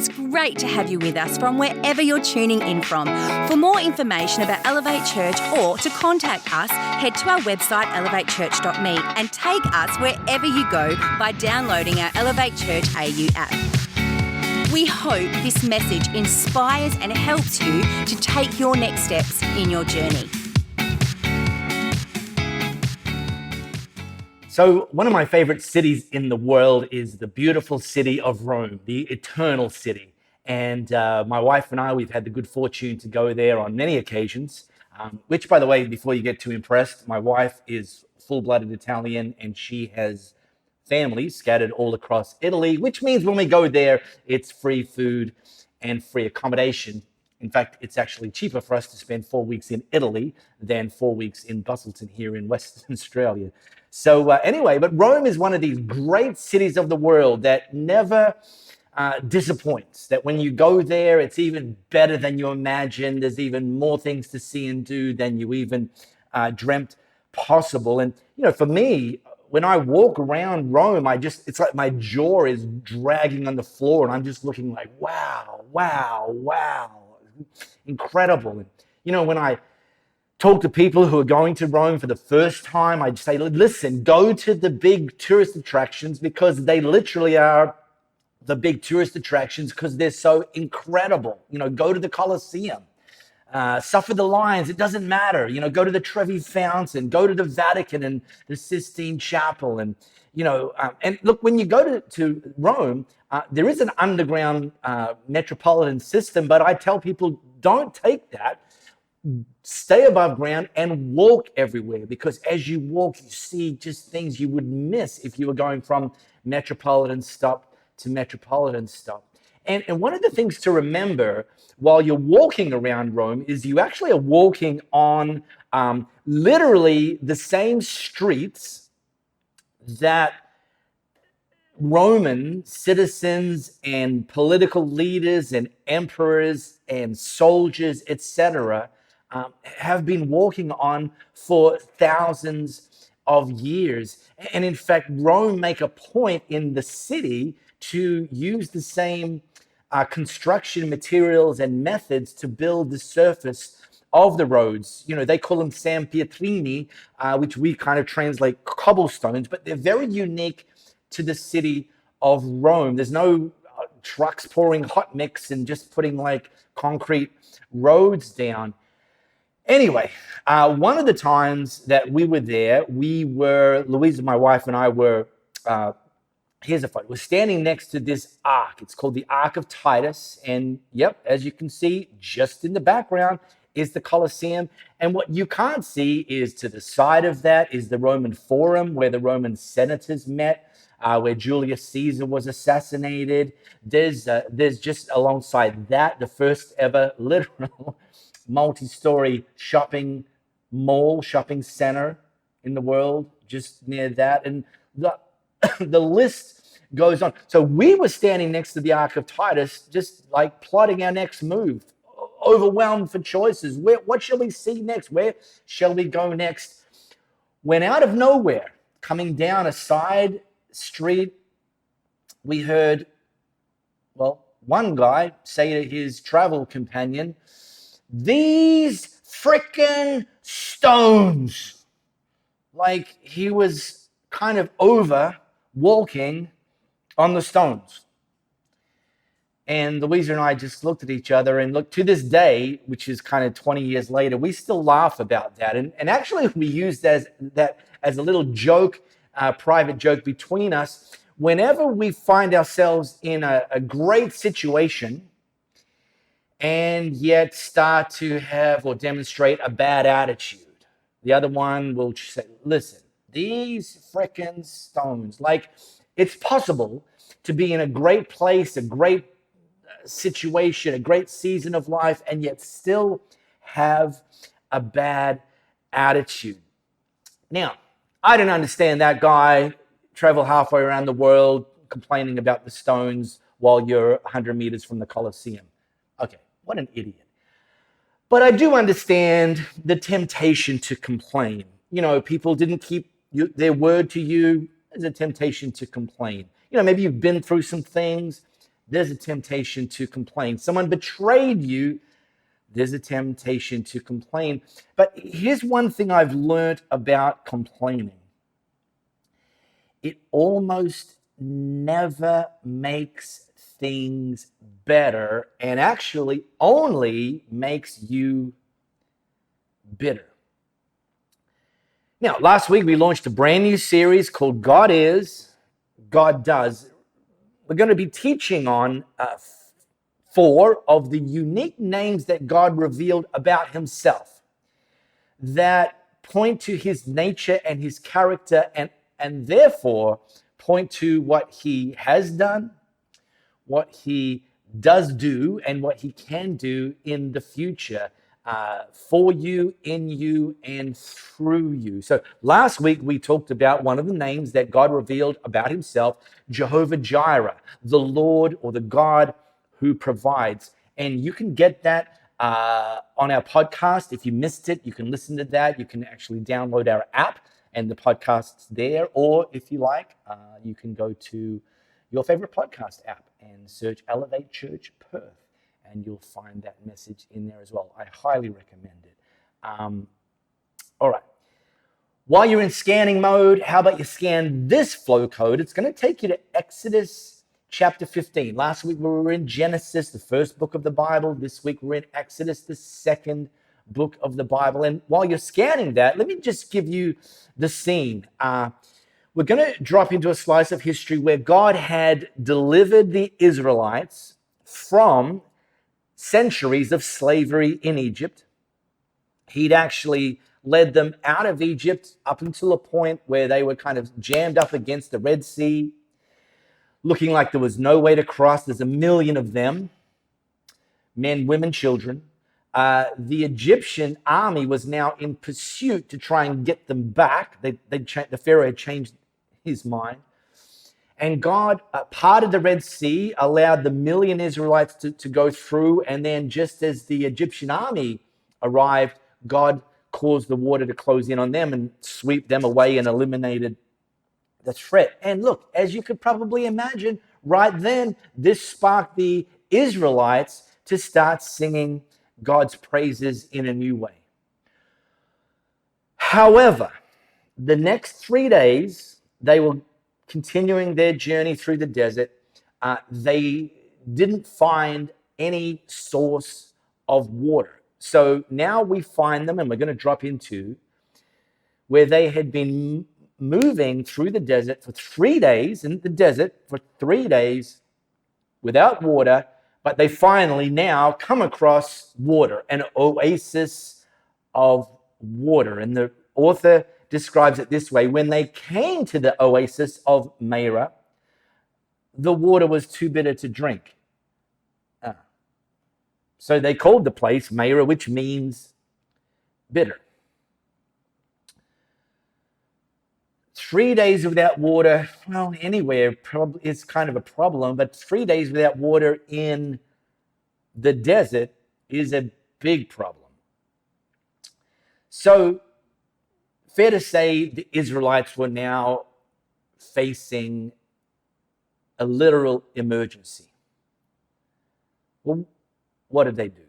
It's great to have you with us from wherever you're tuning in from. For more information about Elevate Church or to contact us, head to our website elevatechurch.me and take us wherever you go by downloading our Elevate Church AU app. We hope this message inspires and helps you to take your next steps in your journey. So one of my favorite cities in the world is the beautiful city of Rome, the eternal city. And my wife and I, we've had the good fortune to go there on many occasions, which, by the way, before you get too impressed, my wife is full-blooded Italian and she has family scattered all across Italy, which means when we go there, it's free food and free accommodation. In fact, it's actually cheaper for us to spend 4 weeks in Italy than 4 weeks in Busselton here in Western Australia. So anyway, but Rome is one of these great cities of the world that never disappoints, that when you go there, it's even better than you imagine. There's even more things to see and do than you even dreamt possible. And, you know, for me, when I walk around Rome, it's like my jaw is dragging on the floor and I'm just looking like, wow, incredible. And, you know, when I talk to people who are going to Rome for the first time, I say, listen, go to the big tourist attractions because they literally are the big tourist attractions because they're so incredible. You know, go to the Colosseum, suffer the lines, it doesn't matter. You know, go to the Trevi Fountain, go to the Vatican and the Sistine Chapel. And, you know, and look, when you go to Rome, there is an underground metropolitan system, but I tell people don't take that. Stay above ground and walk everywhere because as you walk, you see just things you would miss if you were going from metropolitan stop to metropolitan stop. And one of the things to remember while you're walking around Rome is you actually are walking on literally the same streets that Roman citizens and political leaders and emperors and soldiers, etc., have been walking on for thousands of years. And in fact, Rome make a point in the city to use the same construction materials and methods to build the surface of the roads. You know, they call them San Pietrini, which we kind of translate cobblestones, but they're very unique to the city of Rome. There's no trucks pouring hot mix and just putting like concrete roads down. Anyway, one of the times that we were there, Louisa, my wife, and I were, here's a photo. We're standing next to this ark. It's called the Ark of Titus. And yep, as you can see, just in the background is the Colosseum. And what you can't see is to the side of that is the Roman Forum, where the Roman senators met, where Julius Caesar was assassinated. There's just alongside that, the first ever literal multi-story shopping center in the world, just near that. And the list goes on. So we were standing next to the Ark of Titus, just like plotting our next move, overwhelmed for choices. What shall we see next? Where shall we go next? When out of nowhere, coming down a side street, we heard, well, one guy say to his travel companion, "These frickin' stones." Like he was kind of over walking on the stones. And Louisa and I just looked at each other and look, to this day, which is kind of 20 years later, we still laugh about that. And actually we use that as a little joke, private joke between us. Whenever we find ourselves in a great situation and yet start to have or demonstrate a bad attitude, the other one will say, listen, these frickin' stones. Like, it's possible to be in a great place, a great situation, a great season of life, and yet still have a bad attitude. Now, I don't understand that guy travel halfway around the world complaining about the stones while you're 100 meters from the Colosseum. Okay, what an idiot. But I do understand the temptation to complain. You know, people didn't keep their word to you. There's a temptation to complain. You know, maybe you've been through some things there's a temptation to complain. Someone betrayed you, there's a temptation to complain. But here's one thing I've learned about complaining. It almost never makes things better and actually only makes you bitter. Now, last week we launched a brand new series called God Is, God Does. We're going to be teaching on 4 of the unique names that God revealed about himself that point to his nature and his character and therefore point to what he has done, what he does do, and what he can do in the future for you, in you, and through you. So last week we talked about one of the names that God revealed about himself, Jehovah Jireh, the Lord or the God who provides. And you can get that on our podcast. If you missed it, you can listen to that. You can actually download our app and the podcast's there. Or if you like, you can go to your favorite podcast app and search Elevate Church Perth, and you'll find that message in there as well. I highly recommend it. All right. While you're in scanning mode, how about you scan this flow code? It's going to take you to Exodus chapter 15. Last week we were in Genesis, the first book of the Bible. This week we're in Exodus, the second book of the Bible. And while you're scanning that, let me just give you the scene. We're going to drop into a slice of history where God had delivered the Israelites from centuries of slavery in Egypt. He'd actually led them out of Egypt up until a point where they were kind of jammed up against the Red Sea, looking like there was no way to cross. There's 1 million of them, men, women, children. The Egyptian army was now in pursuit to try and get them back. The Pharaoh had changed his mind. And God parted the Red Sea, allowed the 1 million Israelites to go through. And then just as the Egyptian army arrived, God caused the water to close in on them and sweep them away and eliminated the threat. And look, as you could probably imagine, right then, this sparked the Israelites to start singing God's praises in a new way. However, the next 3 days, they were continuing their journey through the desert. They didn't find any source of water. So now we find them, and we're going to drop into where they had been moving through the desert for 3 days, in the desert for 3 days without water, but they finally now come across water, an oasis of water. And the author describes it this way: when they came to the oasis of Marah, the water was too bitter to drink. So they called the place Marah, which means bitter. 3 days without water, well, anywhere probably is kind of a problem, but 3 days without water in the desert is a big problem. So, fair to say the Israelites were now facing a literal emergency. Well, what did they do?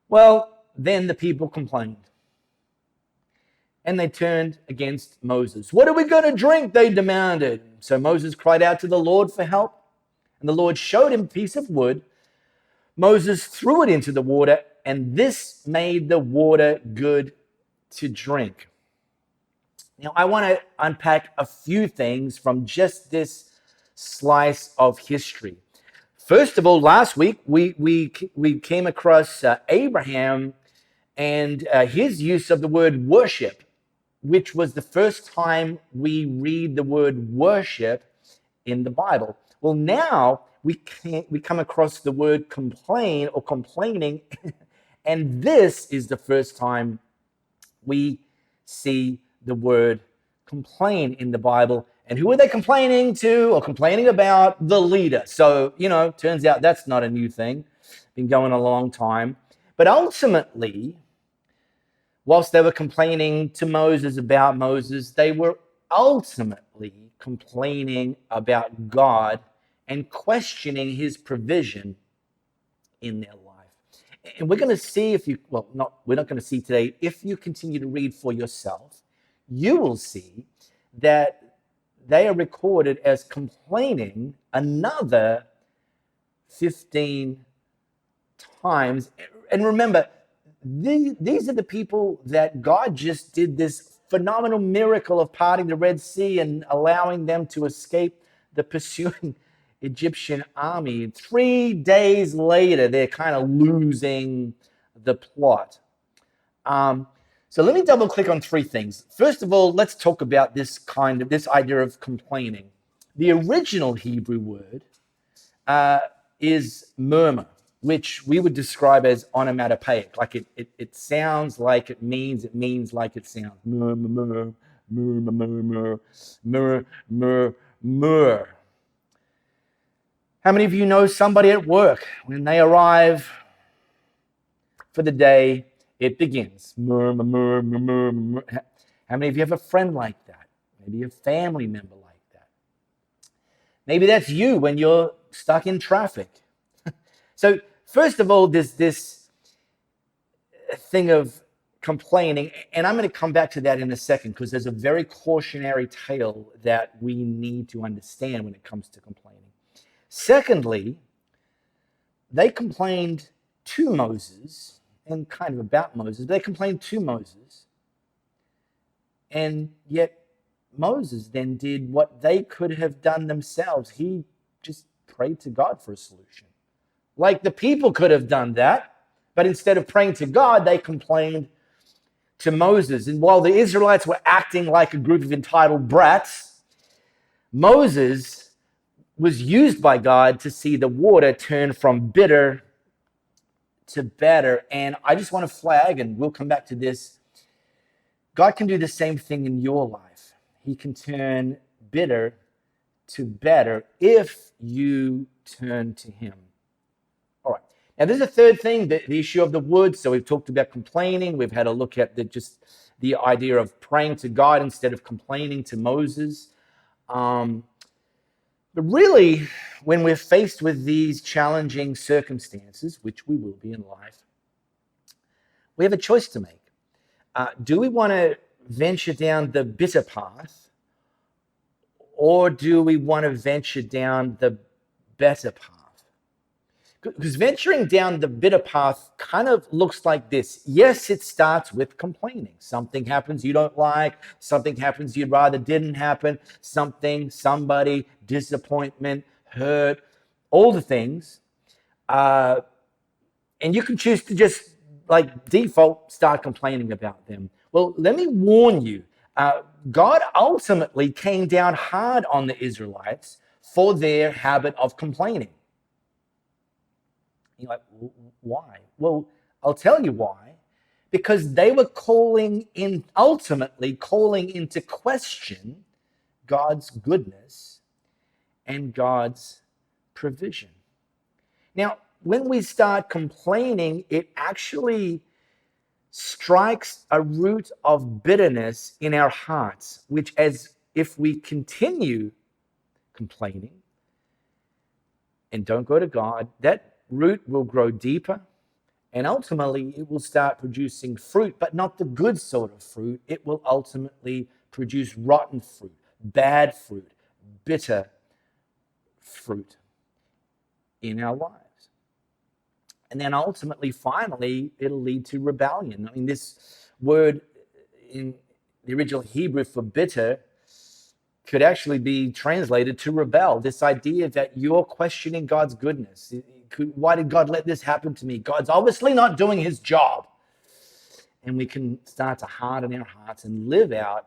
Well, then the people complained. And they turned against Moses. What are we going to drink? They demanded. So Moses cried out to the Lord for help. And the Lord showed him a piece of wood. Moses threw it into the water, and this made the water good to drink. Now, I want to unpack a few things from just this slice of history. First of all, last week, we came across Abraham and his use of the word worship, which was the first time we read the word worship in the Bible. Well, now we come across the word complain or complaining, and this is the first time we see the word complain in the Bible. And who are they complaining to or complaining about? The leader. So, turns out that's not a new thing. Been going a long time. But ultimately, whilst they were complaining to Moses about Moses, they were ultimately complaining about God and questioning his provision in their life. And we're going to see we're not going to see today. If you continue to read for yourself, you will see that they are recorded as complaining another 15 times. And remember, these are the people that God just did this phenomenal miracle of parting the Red Sea and allowing them to escape the pursuing Egyptian army. 3 days later, they're kind of losing the plot. So let me double click on 3 things. First of all, let's talk about this idea of complaining. The original Hebrew word is murmur, which we would describe as onomatopoeic. Like it sounds like it means like it sounds. Murmur, murmur, murmur, murmur, murmur, murmur, murmur. How many of you know somebody at work, when they arrive for the day, it begins? Murmur, murmur, murmur, murmur. How many of you have a friend like that? Maybe a family member like that. Maybe that's you when you're stuck in traffic. So first of all, there's this thing of complaining, and I'm going to come back to that in a second because there's a very cautionary tale that we need to understand when it comes to complaining. Secondly, they complained to Moses, and kind of about Moses, but they complained to Moses, and yet Moses then did what they could have done themselves. He just prayed to God for a solution. Like the people could have done that, but instead of praying to God, they complained to Moses. And while the Israelites were acting like a group of entitled brats, Moses was used by God to see the water turn from bitter to better. And I just want to flag, and we'll come back to this, God can do the same thing in your life. He can turn bitter to better if you turn to him. All right. Now, there's a third thing, the issue of the wood. So we've talked about complaining. We've had a look at the idea of praying to God instead of complaining to Moses. But really, when we're faced with these challenging circumstances, which we will be in life, we have a choice to make. Do we want to venture down the bitter path, or do we want to venture down the better path? Because venturing down the bitter path kind of looks like this. Yes, it starts with complaining. Something happens you don't like. Something happens you'd rather didn't happen. Somebody, disappointment, hurt, all the things. And you can choose to just, like default, start complaining about them. Well, let me warn you. God ultimately came down hard on the Israelites for their habit of complaining. You're like, why? Well, I'll tell you why. Because they were ultimately calling into question God's goodness and God's provision. Now, when we start complaining, it actually strikes a root of bitterness in our hearts, which, as if we continue complaining and don't go to God, that root will grow deeper, and ultimately it will start producing fruit, but not the good sort of fruit. It will ultimately produce rotten fruit, bad fruit, bitter fruit in our lives. And then ultimately, finally, it'll lead to rebellion. I mean, this word in the original Hebrew for bitter could actually be translated to rebel. This idea that you're questioning God's goodness. Why did God let this happen to me? God's obviously not doing his job. And we can start to harden our hearts and live out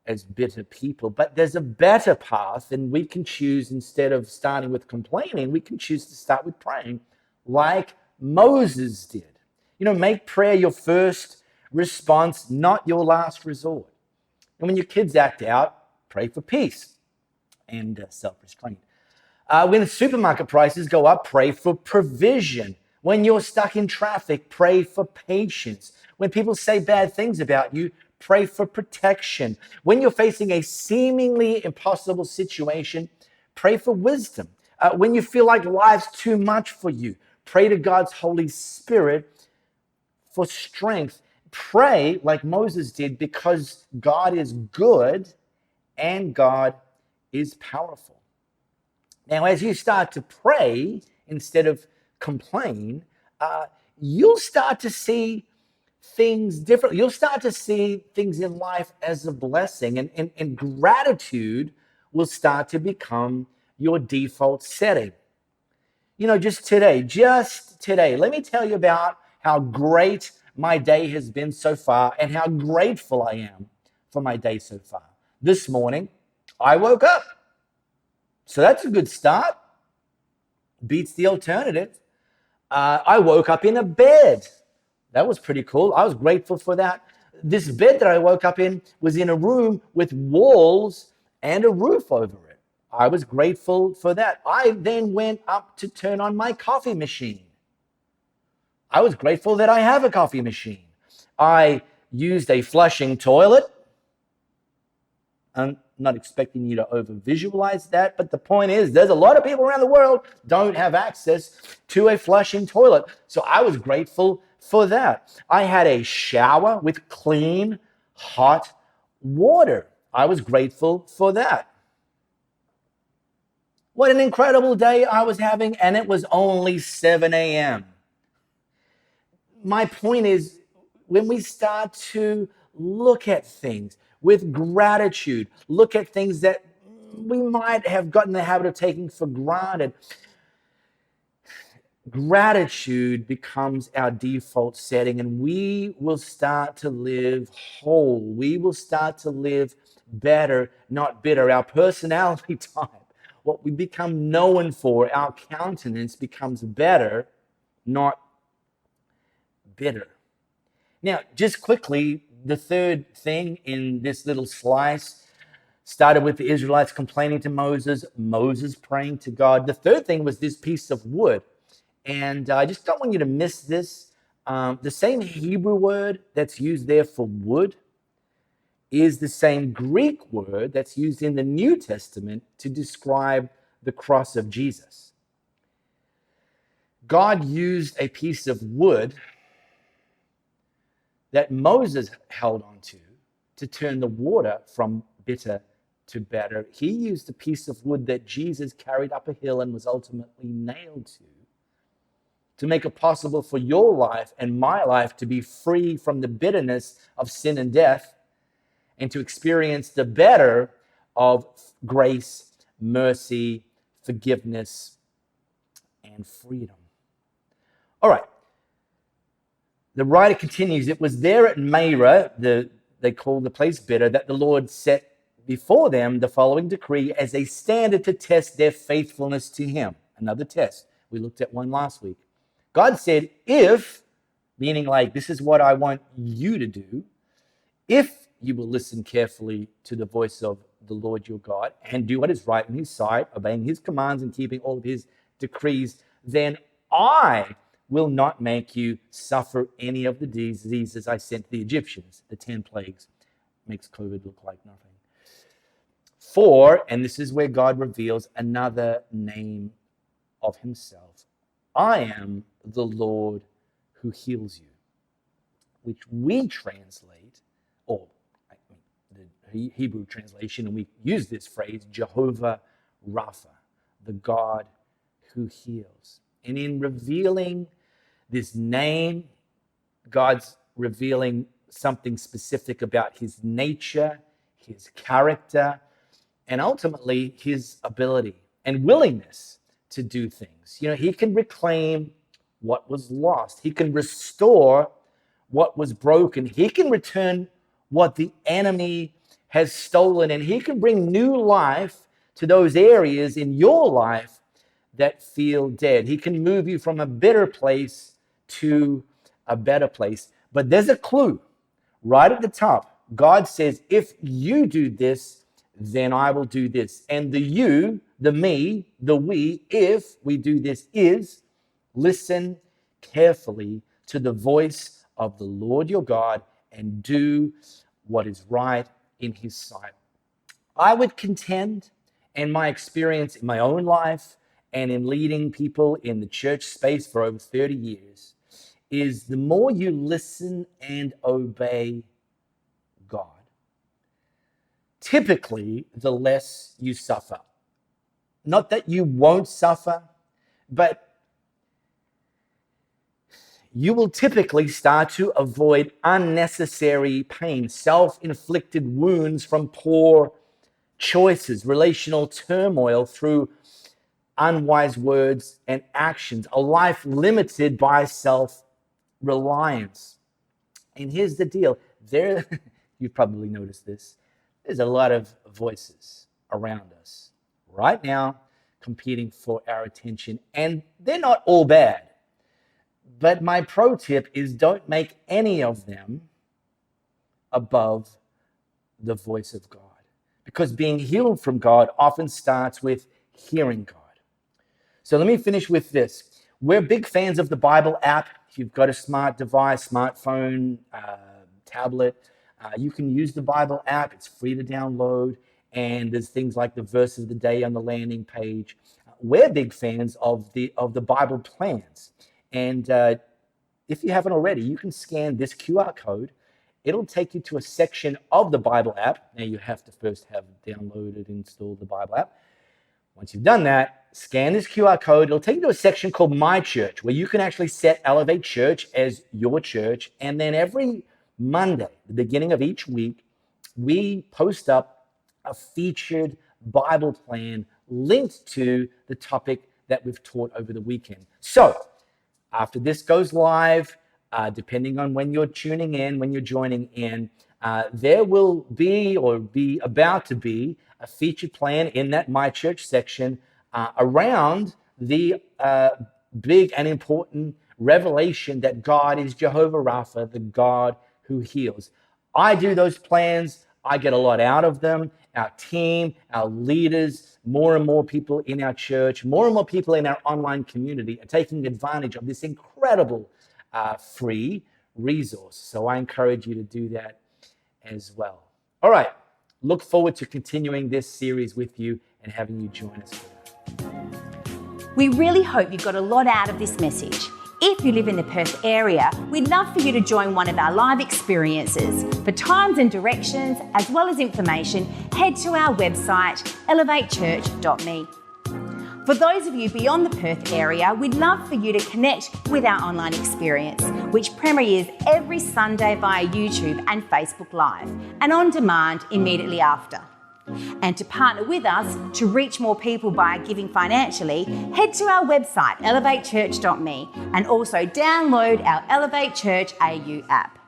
as bitter people. But there's a better path, and we can choose, instead of starting with complaining, we can choose to start with praying like Moses did. Make prayer your first response, not your last resort. And when your kids act out, pray for peace and self-restraint. When the supermarket prices go up, pray for provision. When you're stuck in traffic, pray for patience. When people say bad things about you, pray for protection. When you're facing a seemingly impossible situation, pray for wisdom. When you feel like life's too much for you, pray to God's Holy Spirit for strength. Pray like Moses did, because God is good and God is powerful. Now, as you start to pray instead of complain, you'll start to see things differently. You'll start to see things in life as a blessing, and gratitude will start to become your default setting. Just today, let me tell you about how great my day has been so far and how grateful I am for my day so far. This morning, I woke up. So that's a good start. Beats the alternative. I woke up in a bed. That was pretty cool. I was grateful for that. This bed that I woke up in was in a room with walls and a roof over it. I was grateful for that. I then went up to turn on my coffee machine. I was grateful that I have a coffee machine. I used a flushing toilet. I'm not expecting you to over visualize that, but the point is there's a lot of people around the world don't have access to a flushing toilet. So I was grateful for that. I had a shower with clean, hot water. I was grateful for that. What an incredible day I was having, and it was only 7 a.m. My point is, when we start to look at things with gratitude, look at things that we might have gotten the habit of taking for granted, gratitude becomes our default setting, and we will start to live whole. We will start to live better, not bitter. Our personality type, what we become known for, our countenance becomes better, not bitter. Now, just quickly, the third thing in this little slice started with the Israelites complaining to Moses, Moses praying to God. The third thing was this piece of wood. And I just don't want you to miss this. The same Hebrew word that's used there for wood is the same Greek word that's used in the New Testament to describe the cross of Jesus. God used a piece of wood that Moses held onto to turn the water from bitter to better. He used a piece of wood that Jesus carried up a hill and was ultimately nailed to make it possible for your life and my life to be free from the bitterness of sin and death and to experience the better of grace, mercy, forgiveness, and freedom. All right. The writer continues, it was there at Merah, they call the place bitter, that the Lord set before them the following decree as a standard to test their faithfulness to him. Another test. We looked at one last week. God said, if, meaning like this is what I want you to do, if you will listen carefully to the voice of the Lord your God and do what is right in his sight, obeying his commands and keeping all of his decrees, then I will not make you suffer any of the diseases I sent the Egyptians. The 10 plagues makes COVID look like nothing. For, and this is where God reveals another name of himself, I am the Lord who heals you, which we translate, or the Hebrew translation, and we use this phrase, Jehovah Rapha, the God who heals. And in revealing this name, God's revealing something specific about his nature, his character, and ultimately his ability and willingness to do things. He can reclaim what was lost. He can restore what was broken. He can return what the enemy has stolen, and he can bring new life to those areas in your life that feel dead. He can move you from a bitter place to a better place. But there's a clue right at the top. God says, if you do this, then I will do this. And the you, the me, the we, if we do this is listen carefully to the voice of the Lord your God and do what is right in his sight. I would contend, and my experience in my own life and in leading people in the church space for over 30 years is the more you listen and obey God, typically the less you suffer. Not that you won't suffer, but you will typically start to avoid unnecessary pain, self-inflicted wounds from poor choices, relational turmoil through unwise words and actions, a life limited by self-reliance. And here's the deal. You've probably noticed this. There's a lot of voices around us right now competing for our attention, and they're not all bad. But my pro tip is don't make any of them above the voice of God, because being healed from God often starts with hearing God. So let me finish with this. We're big fans of the Bible app. If you've got a smart device, smartphone, tablet, you can use the Bible app. It's free to download, and there's things like the verse of the day on the landing page. We're big fans of the Bible plans. And if you haven't already, you can scan this QR code. It'll take you to a section of the Bible app. Now, you have to first have downloaded and installed the Bible app. Once you've done that, scan this QR code. It'll take you to a section called My Church, where you can actually set Elevate Church as your church. And then every Monday, the beginning of each week, we post up a featured Bible plan linked to the topic that we've taught over the weekend. So after this goes live, depending on when you're tuning in, when you're joining in, there will be or be about to be a featured plan in that My Church section around the big and important revelation that God is Jehovah Rapha, the God who heals. I do those plans. I get a lot out of them. Our team, our leaders, more and more people in our church, more and more people in our online community are taking advantage of this incredible free resource. So I encourage you to do that as well. All right. Look forward to continuing this series with you and having you join us for that. We really hope you got a lot out of this message. If you live in the Perth area, we'd love for you to join one of our live experiences. For times and directions, as well as information, head to our website, elevatechurch.me. For those of you beyond the Perth area, we'd love for you to connect with our online experience, which premieres every Sunday via YouTube and Facebook Live, and on demand immediately after. And to partner with us to reach more people by giving financially, head to our website, elevatechurch.me, and also download our Elevate Church AU app.